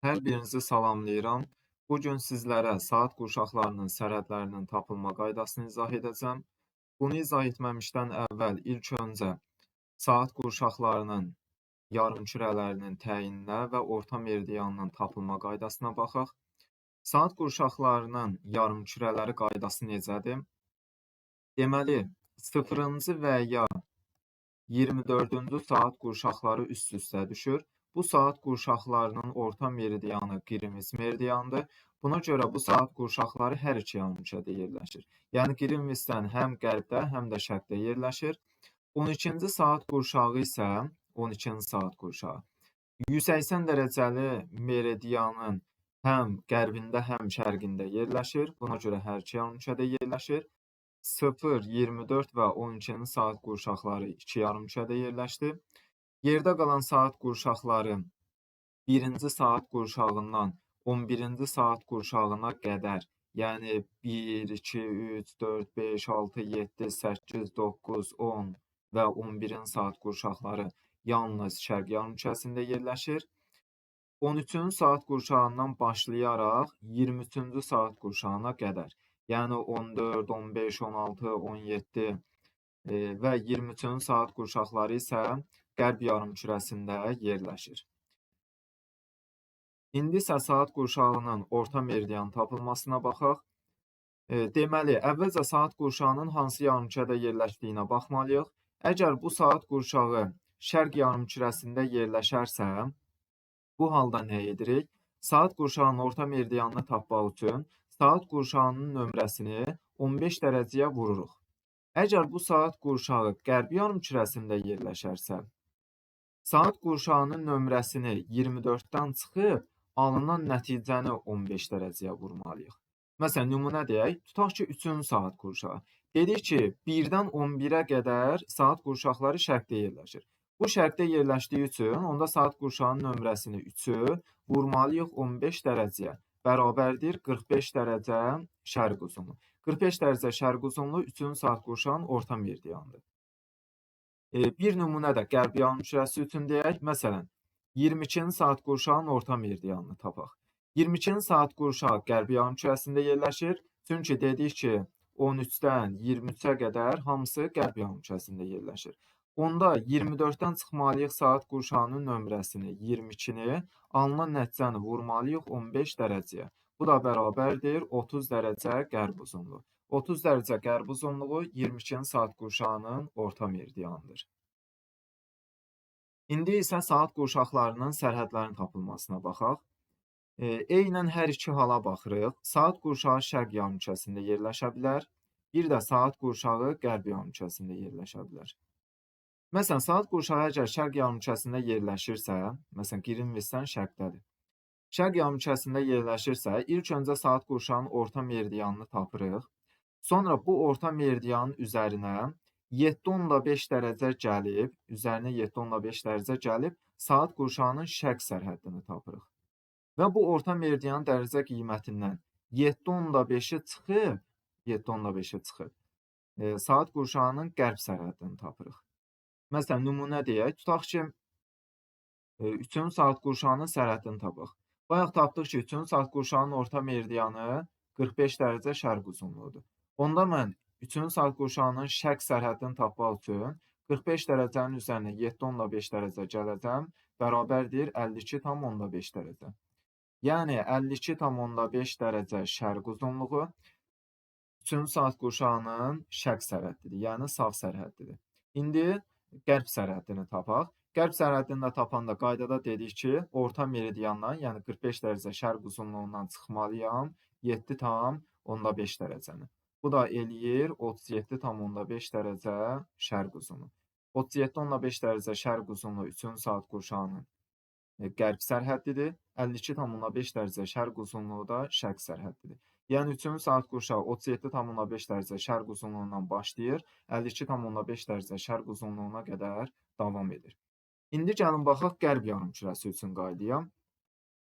Hər birinizi salamlayıram. Bugün sizlərə saat qurşaqlarının sərhədlərinin tapılma qaydasını izah edəcəm. Bunu izah etməmişdən əvvəl ilk öncə saat qurşaqlarının yarımkürələrinin təyininə və orta meridianının tapılma qaydasına baxaq. Saat qurşaqlarının yarımkürələri qaydası necədir? Deməli, 0-cı və ya 24-cü saat qurşaqları üst-üstə düşür. Bu saat qurşaqlarının orta meridianı Qrinviç meridianıdır. Buna görə bu saat qurşaqları hər iki yarımkürədə yerləşir. Yəni Qrinviçdən həm qərbdə, həm də şərqdə yerləşir. 12-ci saat qurşağı isə 12-ci saat qurşağı 180 dərəcəli meridianın həm qərbində, həm şərqində yerləşir. Buna görə hər iki yarımkürədə yerləşir. 0, 24 və 12-ci saat qurşaqları iki yarımkürədə yerləşdi. Yerdə qalan saat qurşaqları 1-ci saat qurşağından 11-ci saat qurşağına qədər, yəni 1, 2, 3, 4, 5, 6, 7, 8, 9, 10 və 11-ci saat qurşaqları yalnız şərq yarımkürəsində yerləşir. 13-cü saat qurşağından başlayaraq 23-cü saat qurşağına qədər, yəni 14, 15, 16, 17 və 23-cü saat qurşaqları isə qərb yarımkürəsində yerləşir. İndi isə saat qurşağının orta meridian tapılmasına baxaq. Deməli, əvvəlcə saat qurşağının hansı yarımkürədə yerləşdiyinə baxmalıyıq. Əgər bu saat qurşağı şərq yarımkürəsində yerləşərsə, bu halda nə edirik? Saat qurşağının orta meridianını tapmaq üçün saat qurşağının nömrəsini 15 dərəcəyə vururuq. Əgər bu saat qurşağı qərb yarımkürəsində yerləşərsə, saat qurşağının nömrəsini 24-dən çıxıb, alınan nəticəni 15 dərəcəyə vurmalıyıq. Məsələn, nümunə deyək, tutaq ki, 3-cü saat qurşağı. Dedik ki, 1-dən 11-ə qədər saat qurşaqları şərqdə yerləşir. Bu şərqdə yerləşdiyi üçün, onda saat qurşağının nömrəsini 3-ü vurmalıyıq 15 dərəcəyə. Bərabərdir 45 dərəcə şərq uzunluğu. 45 dərəcə şərq uzunluğu 3-cü saat qurşağının orta meridianıdır. Bir nümunə də qərb yarımkürəsi üçün deyək. Məsələn, 22-ci saat qurşağının orta meridianını tapaq. 22-ci saat qurşağı qərb yarımkürəsində yerləşir. Çünki dedik ki, 13-dən 23-ə qədər hamısı qərb yarımkürəsində yerləşir. Onda 24-dən çıxmalıyıq saat qurşağının nömrəsini 22-ni, alınan nəticəni vurmalıyıq 15 dərəcəyə. Bu da bərabərdir 30 dərəcə qərb uzunluğu. 30 dərəcə qərb uzunluğu 22-ci saat qurşağının orta meridianıdır. İndi isə saat qurşaqlarının sərhədlərin tapılmasına baxaq. Eynən hər iki hala baxırıq. Saat qurşağı şərq yarımkürəsində yerləşə bilər. Bir də saat qurşağı qərb yarımkürəsində yerləşə bilər. Məsələn, saat qurşağı əgər şərq yarımkürəsində yerləşirsə, məsələn, Qrinviçdən şərqdədir. Şərq yarımkürəsində yerləşirsə, ilk öncə saat qurşağının orta meridianını tapırıq. Sonra bu orta meridianın üzərinə 7,5 dərəcə gəlib, üzərinə 7,5 dərəcə gəlib, saat qurşağının şərq sərhəddini tapırıq. Və bu orta meridianın dərəcə qiymətindən 7,5-i çıxıb, 7,5-i çıxıb, saat qurşağının qərb sərhəddini tapırıq. Məsələn, nümunə deyək, tutaq ki, 3-cü saat qurşağının sərhəddini tapıq. Bayaq tapdıq ki, 3-cü saat qurşağının orta meridianı 45 dərəcə şərq uzunluğudur. Onda mən 3-cü saat qurşağının şərq sərhəddini tapmaq üçün 45 dərəcənin üzərinə 7,5 dərəcə gələcəm, bərabərdir 52,5 dərəcə. Yəni 52,5 dərəcə şərq uzunluğu 3-cü saat qurşağının şərq sərhəddidir, yəni sağ sərhəddidir. İndi qərb sərhəddini tapaq. Qərb sərhəddini də tapanda qaydada dedik ki, orta meridiandan, yəni 45 dərəcə şərq uzunluğundan çıxmalıyam 7,5 dərəcəni. Bu da eləyir 37,5 dərəcə şərq uzunluğu. 37,5 dərəcə şərq uzunluğu 3-cü saat qurşağının qərb sərhəddidir. 52,5 dərəcə şərq uzunluğu da şərq sərhəddidir. Yəni 3-cü saat qurşağı 37,5 dərəcə şərq uzunluğundan başlayır, 52,5 dərəcə şərq uzunluğuna qədər davam edir. İndi gəlin baxaq qərb yarımkürəsi üçün qaydaya.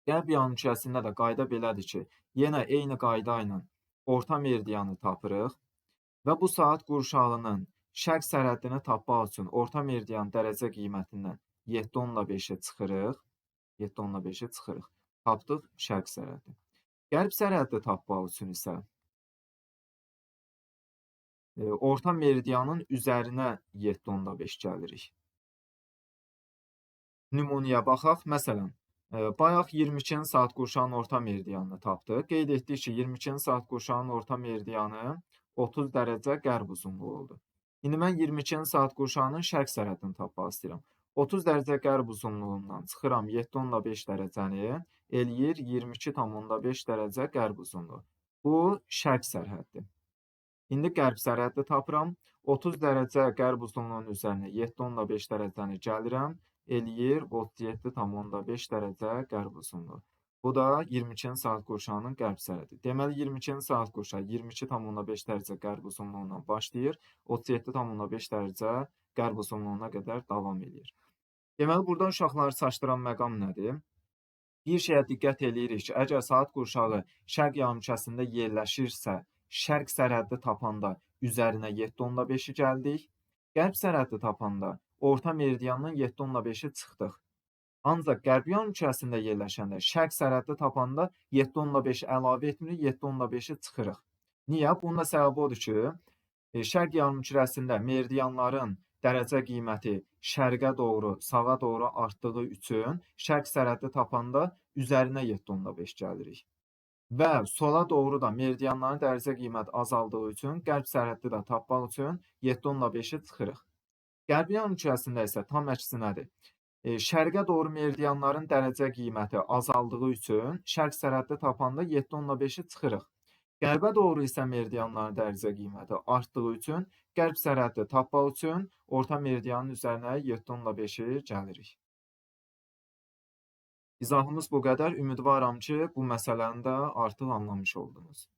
Qərb yarımkürəsində də qayda belədir ki, yenə eyni qayda ilə orta meridianı tapırıq və bu saat qurşağının şərq sərhəddini tapmaq üçün orta meridian dərəcə qiymətindən 7,5-i çıxırıq. 7,5-i çıxırıq. Tapdıq şərq sərhəddi. Qərb sərhəddi tapmaq üçün isə orta meridianın üzərinə 7.5 gəlirik. Nümunəyə baxaq. Məsələn, bayaq 22-ci saat qurşağının orta meridianını tapdıq. Qeyd etdik ki, 22-ci saat qurşağının orta meridianı 30 dərəcə qərb uzunluğu oldu. İndi mən 22-ci saat qurşağının şərq sərhəddini tapmaq istəyirəm. 30 dərəcə qərb uzunluğundan çıxıram 7.5 dərəcəni, eləyir 22.5 dərəcə qərb uzunluğu. Bu şərq sərhəddir. İndi qərb sərhəddi tapıram. 30 dərəcə qərb uzunluğunun üzərinə 7.5 dərəcəni gəlirəm, eləyir 37.5 dərəcə qərb uzunluğu. Bu da 22-ci saat qurşağının qərb sərhədi. Deməli, 22-ci saat qurşağı 22.5 dərəcə qərb uzunluğundan başlayır, 37.5 dərəcə qərb uzunluğuna qədər davam edir. Deməli, burada uşaqları çaşdıran məqam nədir? Bir şeyə diqqət eləyirik ki, əgər saat qurşağı şərq yarımkəsində yerləşirsə, şərq sərhəddi tapanda üzərinə 7.5-i gəldik, qərb sərhəddi tapanda orta meridiandan 7.5-i çıxdıq. Ancaq qərb yarımkürəsində yerləşəndə şərq sərhəddi tapanda 7.5 əlavə etmirik, 7.5-i çıxırıq. Niyə? Bunun da səbəbi odur ki, şərq yarımkürəsində meridianların dərəcə qiyməti şərqə doğru, sağa doğru artdığı üçün şərq sərhəddi tapanda üzərinə 7.5 gəlirik. Və sola doğru da meridianların dərəcə qiyməti azaldığı üçün qərb sərhəddi də tapmaq üçün 7.5-i çıxırıq. Qərb yarımkürəsində isə tam əksinədir. Şərqə doğru meridianların dərəcə qiyməti azaldığı üçün şərq sərhəddi tapanda 7.5-i çıxırıq. Qərbə doğru isə meridianların dərəcə qiyməti artdığı üçün qərb sərhəddi tapmaq üçün orta meridianın üzərinə 7.5-i gəlirik. İzahımız bu qədər. Ümidvaram ki, bu məsələni də artıq anlamış oldunuz.